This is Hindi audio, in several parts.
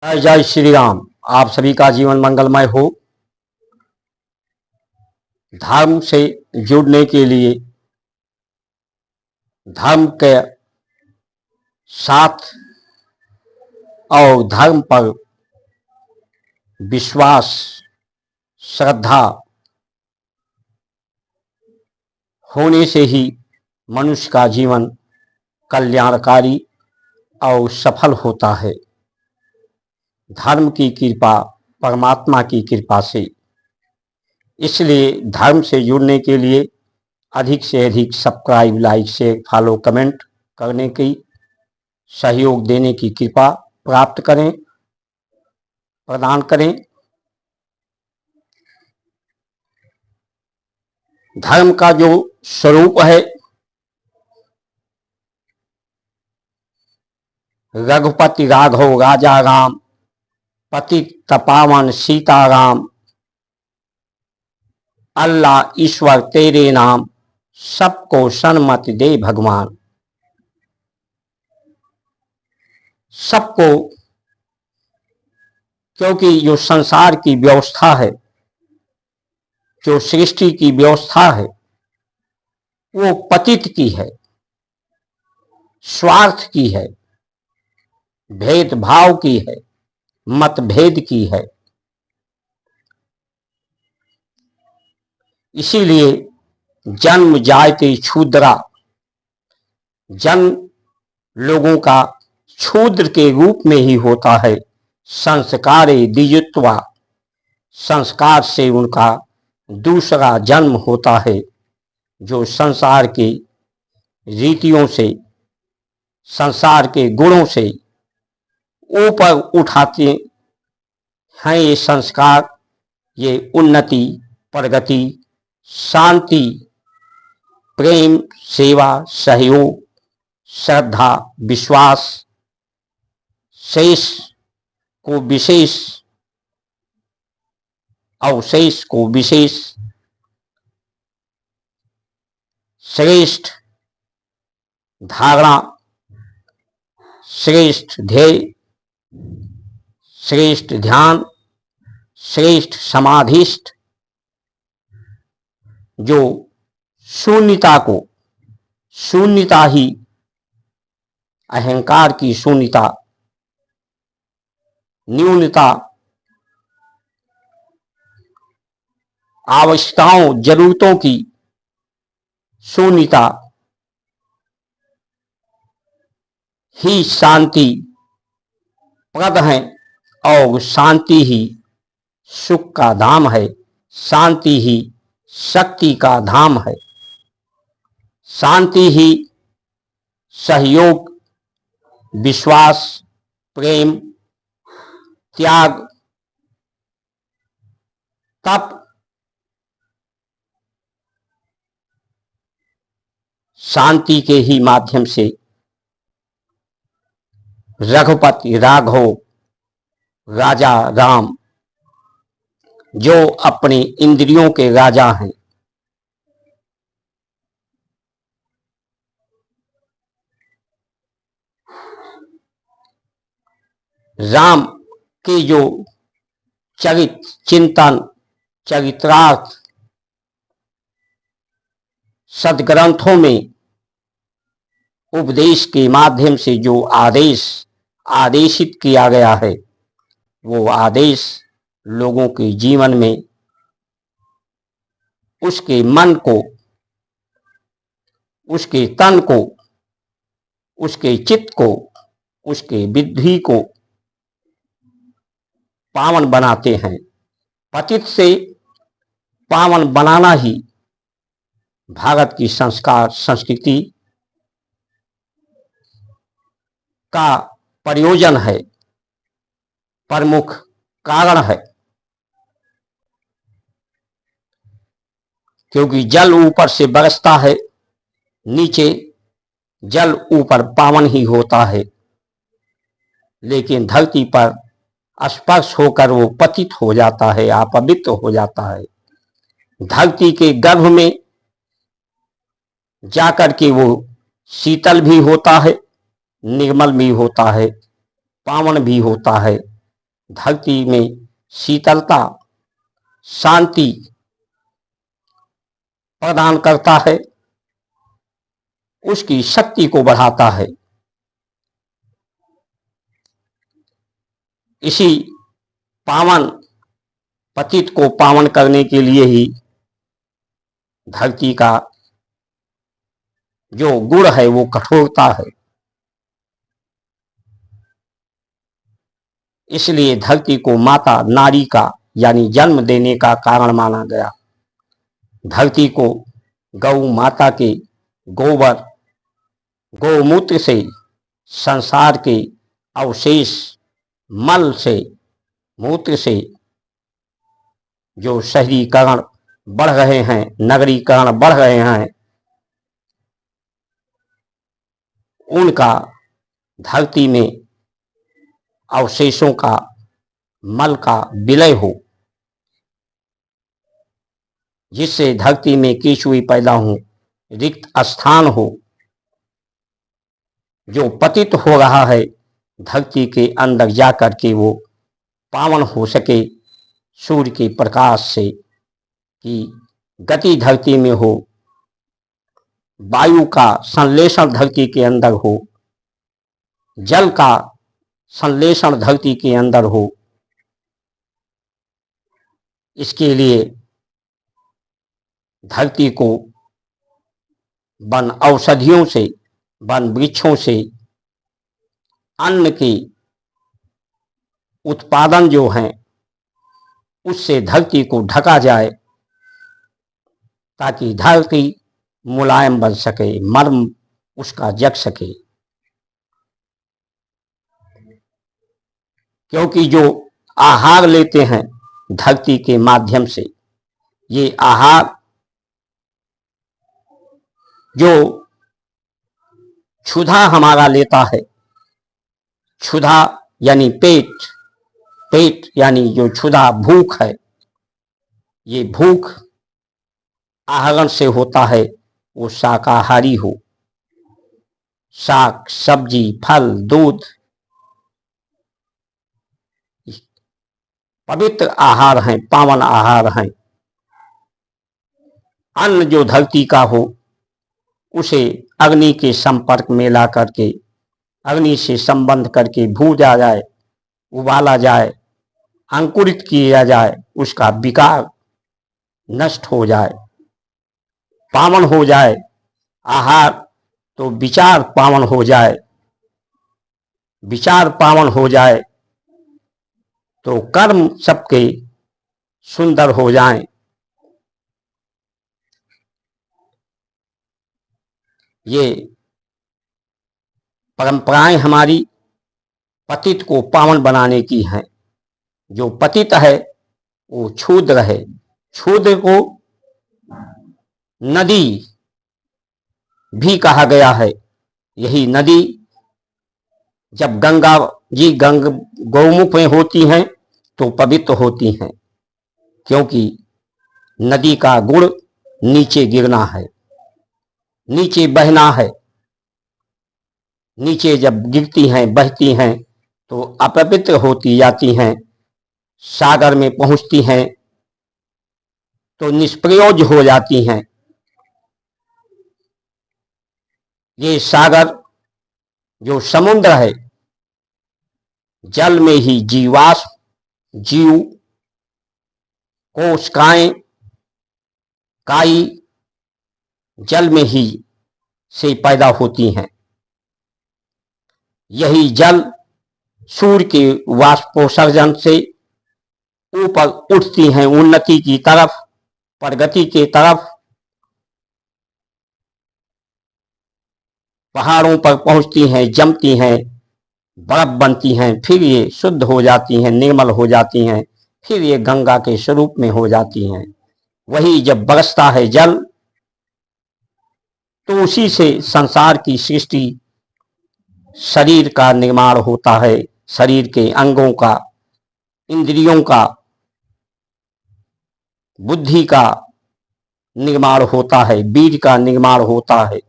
जय जय श्री राम। आप सभी का जीवन मंगलमय हो। धर्म से जुड़ने के लिए, धर्म के साथ और धर्म पर विश्वास, श्रद्धा होने से ही मनुष्य का जीवन कल्याणकारी और सफल होता है। धर्म की कृपा परमात्मा की कृपा से। इसलिए धर्म से जुड़ने के लिए अधिक से अधिक subscribe, like, share, follow, comment करने की, सहयोग देने की कृपा प्राप्त करें, प्रदान करें। धर्म का जो स्वरूप है, रघुपति राघव राजा राम, पतित पावन सीताराम, अल्लाह ईश्वर तेरे नाम, सबको सन्मति दे भगवान। सबको, क्योंकि जो संसार की व्यवस्था है, जो सृष्टि की व्यवस्था है, वो पतित की है, स्वार्थ की है, भेदभाव की है, मतभेद की है। इसीलिए जन्म जायते क्षुद्रा, जन्म लोगों का क्षुद्र के रूप में ही होता है। संस्कारे द्विजत्वा, संस्कार से उनका दूसरा जन्म होता है, जो संसार के रीतियों से, संसार के गुणों से ऊपर उठाते हैं। ये संस्कार, ये उन्नति, प्रगति, शांति, प्रेम, सेवा, सहयोग, श्रद्धा, विश्वास, शेष को विशेष, अवशेष को विशेष, श्रेष्ठ धारणा, श्रेष्ठ ध्येय, श्रेष्ठ ध्यान, श्रेष्ठ समाधिष्ठ, जो शून्यता को, शून्यता ही, अहंकार की शून्यता, न्यूनता, आवश्यकताओं, जरूरतों की शून्यता ही शांति प्रद है। और शांति ही सुख का धाम है, शांति ही शक्ति का धाम है, शांति ही सहयोग, विश्वास, प्रेम, त्याग, तप, शांति के ही माध्यम से रघुपति राघव राजा राम, जो अपनी इंद्रियों के राजा हैं, राम के जो चरित्र चिंतन, चरित्रार्थ सदग्रंथों में उपदेश के माध्यम से जो आदेशित किया गया है, वो आदेश लोगों के जीवन में उसके मन को, उसके तन को, उसके चित्त को, उसके बुद्धि को पावन बनाते हैं। पतित से पावन बनाना ही भारत की संस्कार संस्कृति का प्रयोजन है, प्रमुख कारण है। क्योंकि जल ऊपर से बरसता है, नीचे जल ऊपर पावन ही होता है, लेकिन धरती पर स्पर्श होकर वो पतित हो जाता है, अपवित्र हो जाता है। धरती के गर्भ में जाकर के वो शीतल भी होता है, निर्मल भी होता है, पावन भी होता है, धरती में शीतलता, शांति प्रदान करता है, उसकी शक्ति को बढ़ाता है। इसी पावन पतित को पावन करने के लिए ही धरती का जो गुण है वो कठोरता है। इसलिए धरती को माता नारी का यानी जन्म देने का कारण माना गया। धरती को गौ माता के गोबर गौमूत्र से, संसार के अवशेष मल से, मूत्र से जो शहरीकरण बढ़ रहे हैं, नगरीकरण बढ़ रहे हैं, उनका धरती में अवशेषों का, मल का विलय हो, जिससे धरती में केचुए पैदा हो, रिक्त स्थान हो। जो पतित हो रहा है धरती के अंदर जाकर के वो पावन हो सके सूर्य के प्रकाश से, कि गति धरती में हो, वायु का संश्लेषण धरती के अंदर हो, जल का संश्लेषण धरती के अंदर हो। इसके लिए धरती को वन औषधियों से, वन वृक्षों से अन्न के उत्पादन जो हैं उससे धरती को ढका जाए, ताकि धरती मुलायम बन सके, मर्म उसका जग सके। क्योंकि जो आहार लेते हैं धरती के माध्यम से, ये आहार जो क्षुधा हमारा लेता है, क्षुधा यानी पेट, पेट यानी जो क्षुधा भूख है, ये भूख आहरण से होता है, वो शाकाहारी हो, शाक सब्जी फल दूध पवित्र आहार हैं, पावन आहार हैं। अन्न जो धरती का हो उसे अग्नि के संपर्क में ला करके, अग्नि से संबंध करके भूजा जाए, उबाला जाए, अंकुरित किया जाए, उसका विकार नष्ट हो जाए, पावन हो जाए आहार, तो विचार पावन हो जाए, विचार पावन हो जाए तो कर्म सबके सुंदर हो जाएं। ये परंपराएं हमारी पतित को पावन बनाने की हैं। जो पतित है वो क्षुद्र है, क्षुद्र को नदी भी कहा गया है। यही नदी जब गंगा जी गौमुख में होती हैं तो पवित्र होती हैं, क्योंकि नदी का गुण नीचे गिरना है, नीचे बहना है। नीचे जब गिरती हैं, बहती हैं तो अपवित्र होती जाती हैं, सागर में पहुंचती हैं तो निष्प्रयोज्य हो जाती हैं। ये सागर जो समुद्र है, जल में ही जीवाश्म, जीव, कोशिकाएं, काई जल में ही से पैदा होती हैं। यही जल सूर्य के वाष्पोत्सर्जन से ऊपर उठती हैं, उन्नति की तरफ, प्रगति के तरफ, पहाड़ों पर पहुंचती हैं, जमती हैं, बर्फ बनती हैं, फिर ये शुद्ध हो जाती हैं, निर्मल हो जाती हैं, फिर ये गंगा के स्वरूप में हो जाती हैं। वही जब बरसता है जल तो उसी से संसार की सृष्टि, शरीर का निर्माण होता है, शरीर के अंगों का, इंद्रियों का, बुद्धि का निर्माण होता है, बीज का निर्माण होता है,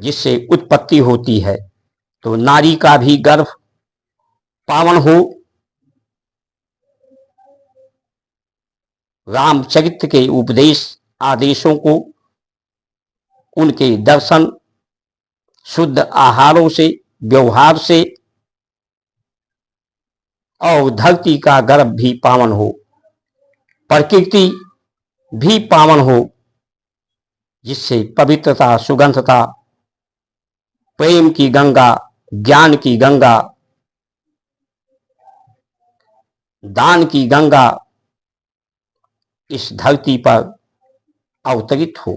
जिससे उत्पत्ति होती है। तो नारी का भी गर्भ पावन हो। रामचरित्र के उपदेश आदेशों को, उनके दर्शन, शुद्ध आहारों से, व्यवहार से, और धरती का गर्भ भी पावन हो, प्रकृति भी पावन हो, जिससे पवित्रता, सुगंधता, प्रेम की गंगा, ज्ञान की गंगा, दान की गंगा इस धरती पर अवतरित हो।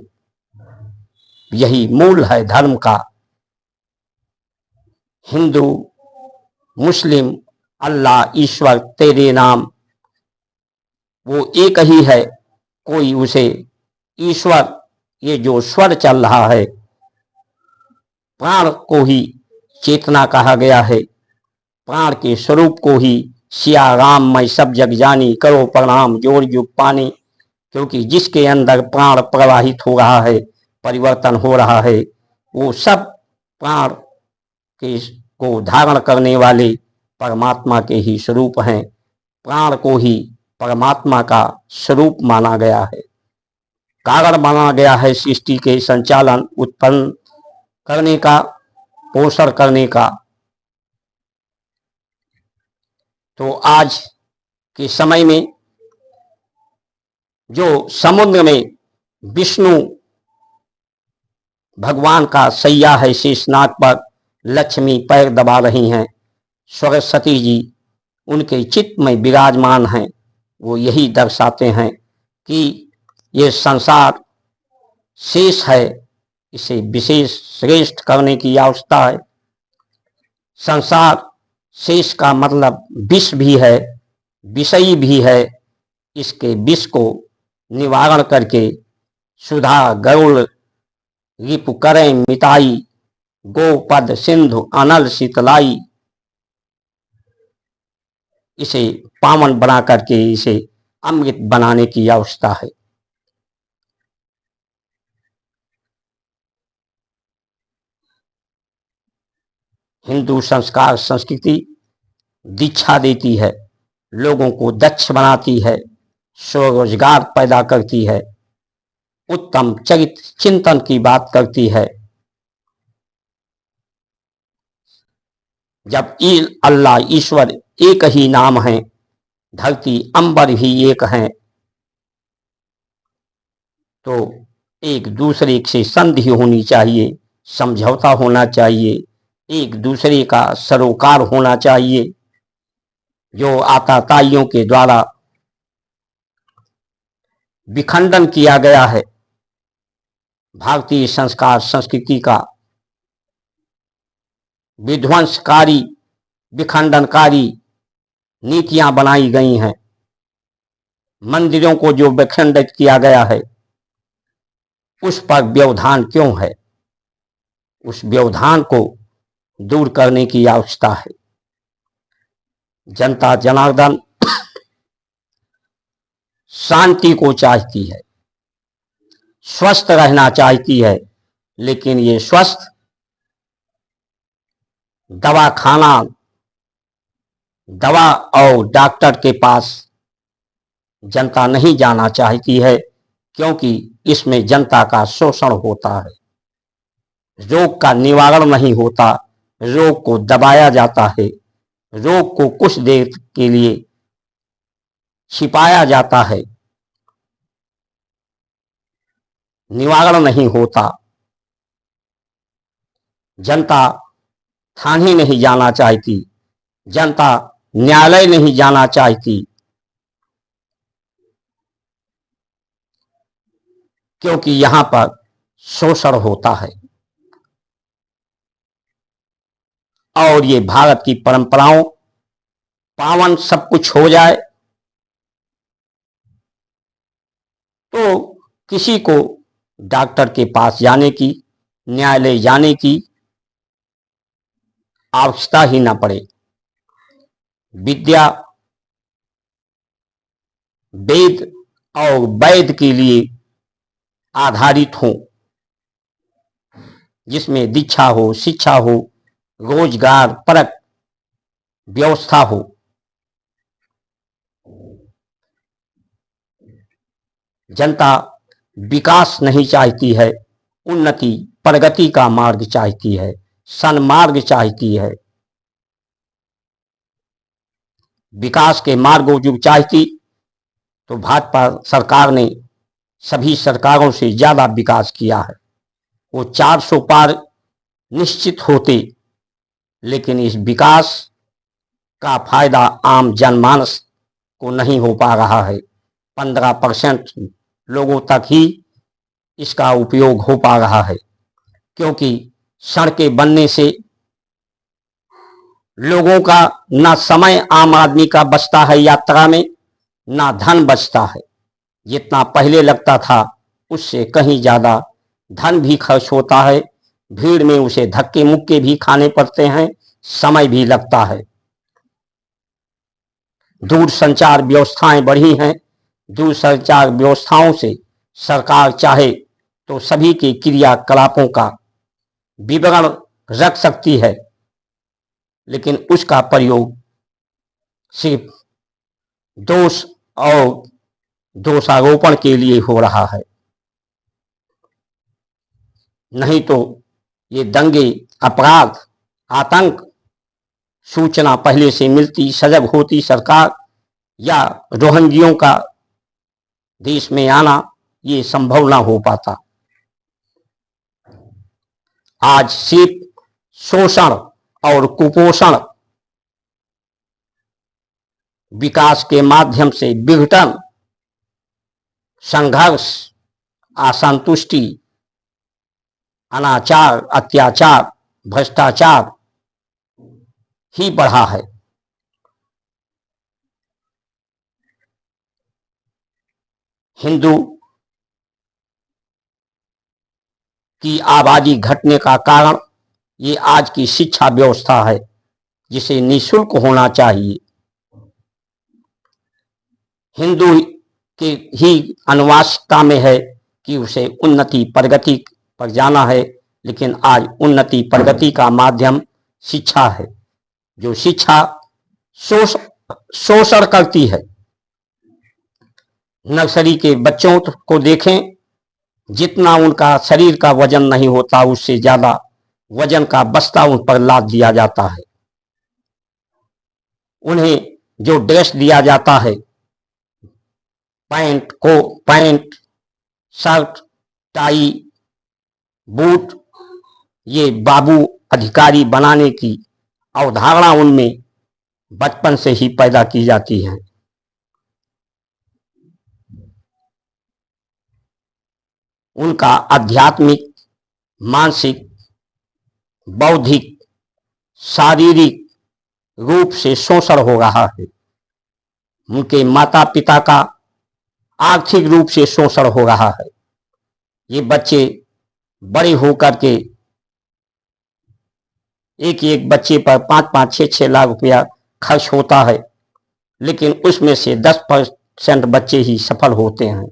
यही मूल है धर्म का। हिंदू, मुस्लिम, अल्लाह, ईश्वर, तेरे नाम, वो एक ही है। कोई उसे ईश्वर, ये जो स्वर चल रहा है, प्राण को ही चेतना कहा गया है। प्राण के स्वरूप को ही सिया राम मैं सब जग जानी, करो प्रणाम जोर युग पानी। क्योंकि जिसके अंदर प्राण प्रवाहित हो रहा है, परिवर्तन हो रहा है, वो सब प्राण के को धारण करने वाले परमात्मा के ही स्वरूप हैं। प्राण को ही परमात्मा का स्वरूप माना गया है, कारण माना गया है सृष्टि के संचालन, उत्पन्न करने का, पोषण करने का। तो आज के समय में जो समुद्र में विष्णु भगवान का सैया है, शेषनाग पर लक्ष्मी पैर दबा रही हैं, सरस्वती जी उनके चित्त में विराजमान हैं, वो यही दर्शाते हैं कि ये संसार शेष है, इसे विशेष श्रेष्ठ करने की आवश्यकता है। संसार शेष का मतलब विष भी है, विषयी भी है। इसके विष को निवारण करके सुधा गरुड़ रिपु करें मिताई, गोपद सिंधु अनल शीतलाई, इसे पावन बना करके इसे अमृत बनाने की आवश्यकता है। हिंदू संस्कार संस्कृति दीक्षा देती है, लोगों को दक्ष बनाती है, स्वरोजगार पैदा करती है, उत्तम चरित्र चिंतन की बात करती है। जब अल्लाह ईश्वर एक ही नाम है, धरती अंबर भी एक है, तो एक दूसरे से संधि होनी चाहिए, समझौता होना चाहिए, एक दूसरे का सरोकार होना चाहिए। जो आताताइयों के द्वारा विखंडन किया गया है भारतीय संस्कार संस्कृति का, विध्वंसकारी, विखंडनकारी नीतियां बनाई गई हैं, मंदिरों को जो विखंडित किया गया है, उस पर व्यवधान क्यों है? उस व्यवधान को दूर करने की आवश्यकता है। जनता जनार्दन शांति को चाहती है, स्वस्थ रहना चाहती है, लेकिन ये स्वस्थ दवा खाना, दवा और डॉक्टर के पास जनता नहीं जाना चाहती है, क्योंकि इसमें जनता का शोषण होता है, रोग का निवारण नहीं होता, रोग को दबाया जाता है, रोग को कुछ देर के लिए छिपाया जाता है, निवारण नहीं होता। जनता थाने नहीं जाना चाहती, जनता न्यायालय नहीं जाना चाहती, क्योंकि यहां पर शोषण होता है। और ये भारत की परंपराओं पावन सब कुछ हो जाए तो किसी को डॉक्टर के पास जाने की, न्यायालय जाने की आवश्यकता ही ना पड़े। विद्या वेद और वैद के लिए आधारित हो, जिसमें दीक्षा हो, शिक्षा हो, रोजगार परक व्यवस्था हो। जनता विकास नहीं चाहती है, उन्नति प्रगति का मार्ग चाहती है, सन्मार्ग चाहती है। विकास के मार्ग जो चाहती तो भाजपा सरकार ने सभी सरकारों से ज्यादा विकास किया है। वो 400 पार निश्चित होते, लेकिन इस विकास का फायदा आम जनमानस को नहीं हो पा रहा है। 15% लोगों तक ही इसका उपयोग हो पा रहा है, क्योंकि सड़कें बनने से लोगों का ना समय आम आदमी का बचता है यात्रा में, ना धन बचता है। जितना पहले लगता था उससे कहीं ज्यादा धन भी खर्च होता है, भीड़ में उसे धक्के मुक्के भी खाने पड़ते हैं, समय भी लगता है। दूरसंचार व्यवस्थाएं बढ़ी हैं, दूरसंचार व्यवस्थाओं से सरकार चाहे तो सभी के क्रियाकलापों का विवरण रख सकती है, लेकिन उसका प्रयोग सिर्फ दोष और दोषारोपण के लिए हो रहा है। नहीं तो ये दंगे, अपराध, आतंक सूचना पहले से मिलती, सजग होती सरकार, या रोहिंग्यों का देश में आना ये संभव ना हो पाता। आज सिर्फ शोषण और कुपोषण, विकास के माध्यम से विघटन, संघर्ष, असंतुष्टि, अनाचार, अत्याचार, भ्रष्टाचार ही बढ़ा है। हिंदू की आबादी घटने का कारण ये आज की शिक्षा व्यवस्था है, जिसे निःशुल्क होना चाहिए। हिंदू के ही अनुवांशिकता में है कि उसे उन्नति प्रगति पर जाना है, लेकिन आज उन्नति प्रगति का माध्यम शिक्षा है। जो शिक्षा शोषण करती है। नर्सरी के बच्चों को देखें, जितना उनका शरीर का वजन नहीं होता उससे ज्यादा वजन का बस्ता उन पर लाद दिया जाता है। उन्हें जो ड्रेस दिया जाता है, पैंट, शर्ट, टाई, बूट, ये बाबू अधिकारी बनाने की अवधारणा उनमें बचपन से ही पैदा की जाती है। उनका आध्यात्मिक, मानसिक, बौद्धिक, शारीरिक रूप से शोषण हो रहा है। उनके माता पिता का आर्थिक रूप से शोषण हो रहा है। ये बच्चे बड़े होकर के एक बच्चे पर 5-5, 6-6 लाख रुपया खर्च होता है, लेकिन उसमें से 10% बच्चे ही सफल होते हैं।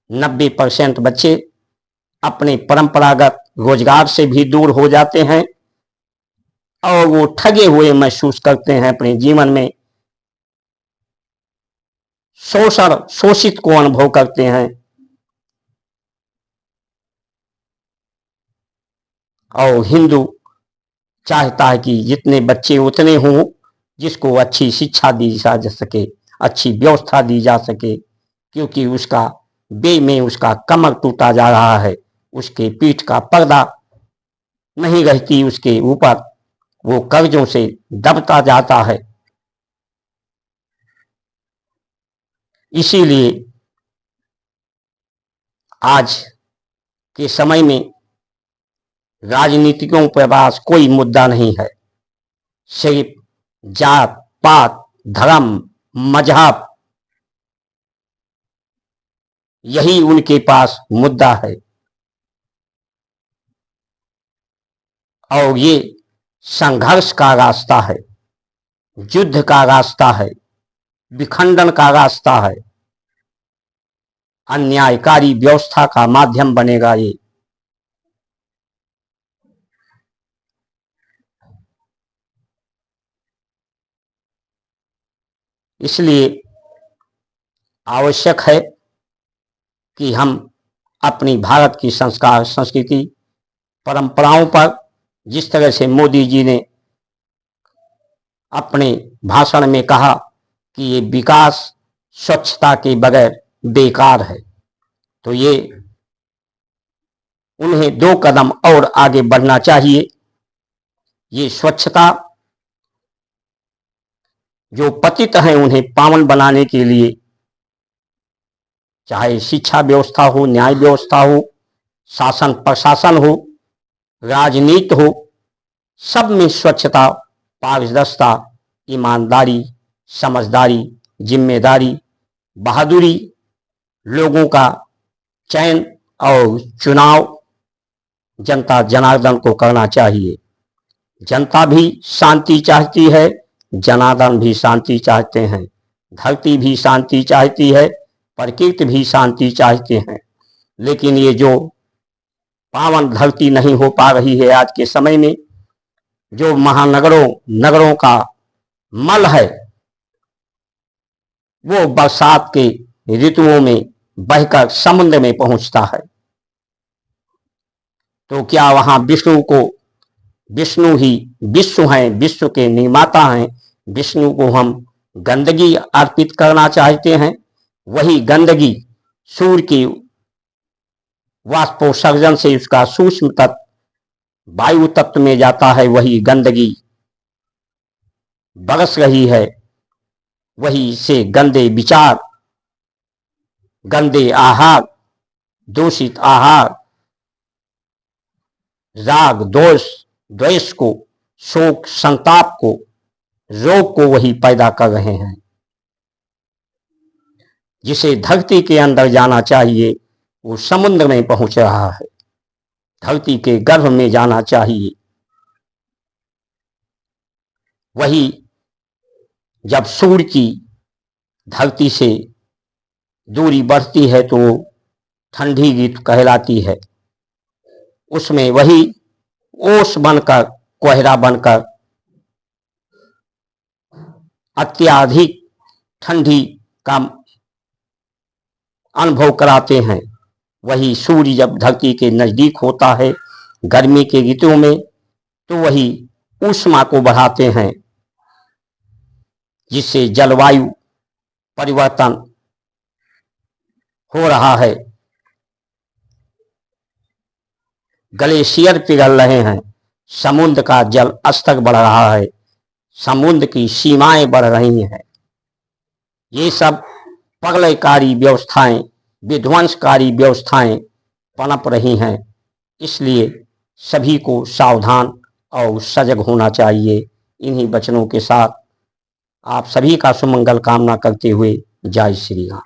90% बच्चे अपने परंपरागत रोजगार से भी दूर हो जाते हैं और वो ठगे हुए महसूस करते हैं अपने जीवन में, शोषित को अनुभव करते हैं। और हिंदू चाहता है कि जितने बच्चे उतने हों, जिसको अच्छी शिक्षा दी जा सके, अच्छी व्यवस्था दी जा सके, क्योंकि उसका बे में उसका कमर टूटा जा रहा है, उसके पीठ का पर्दा नहीं रहती उसके ऊपर, वो कर्जों से दबता जाता है। इसीलिए आज के समय में राजनीतिकों के पास कोई मुद्दा नहीं है। सिर्फ जात पात, धर्म, मजहब, यही उनके पास मुद्दा है। और ये संघर्ष का रास्ता है, युद्ध का रास्ता है, विखंडन का रास्ता है, अन्यायकारी व्यवस्था का माध्यम बनेगा ये। इसलिए आवश्यक है कि हम अपनी भारत की संस्कार, संस्कृति, परंपराओं पर जिस तरह से मोदी जी ने अपने भाषण में कहा कि ये विकास स्वच्छता के बगैर बेकार है, तो ये उन्हें 2 कदम और आगे बढ़ना चाहिए। ये स्वच्छता जो पतित हैं उन्हें पावन बनाने के लिए, चाहे शिक्षा व्यवस्था हो, न्याय व्यवस्था हो, शासन प्रशासन हो, राजनीति हो, सब में स्वच्छता, पारदर्शिता, ईमानदारी, समझदारी, जिम्मेदारी, बहादुरी, लोगों का चयन और चुनाव जनता जनार्दन को करना चाहिए। जनता भी शांति चाहती है, जनार्दन भी शांति चाहते हैं, धरती भी शांति चाहती है, प्रकृति भी शांति चाहते हैं। लेकिन ये जो पावन धरती नहीं हो पा रही है आज के समय में, जो नगरों का मल है वो बरसात के ऋतुओं में बहकर समुद्र में पहुंचता है, तो क्या वहां विष्णु ही विश्व हैं, विश्व के निर्माता हैं, विष्णु को हम गंदगी अर्पित करना चाहते हैं? वही गंदगी सूर्य की वाष्पोत्सर्जन से उसका सूक्ष्म तत्व वायु तत्व में जाता है, वही गंदगी बरस रही है, वही से गंदे विचार, गंदे आहार, दूषित आहार, राग द्वेष को, शोक संताप को, रोग को वही पैदा कर रहे हैं। जिसे धरती के अंदर जाना चाहिए वो समुद्र में पहुंच रहा है, धरती के गर्भ में जाना चाहिए। वही जब सूर्य की धरती से दूरी बढ़ती है तो ठंडी ऋतु कहलाती है, उसमें वही ओस बनकर, कोहरा बनकर अत्यधिक ठंडी का अनुभव कराते हैं। वही सूर्य जब धरती के नजदीक होता है गर्मी के ऋतु में, तो वही ऊष्मा को बढ़ाते हैं, जिससे जलवायु परिवर्तन हो रहा है, ग्लेशियर पिघल रहे हैं, समुद्र का जल स्तर बढ़ रहा है, समुद्र की सीमाएं बढ़ रही हैं। ये सब प्रलयकारी व्यवस्थाएं, विध्वंसकारी व्यवस्थाएं पनप रही हैं। इसलिए सभी को सावधान और सजग होना चाहिए। इन्हीं वचनों के साथ आप सभी का सुमंगल कामना करते हुए जय श्री राम।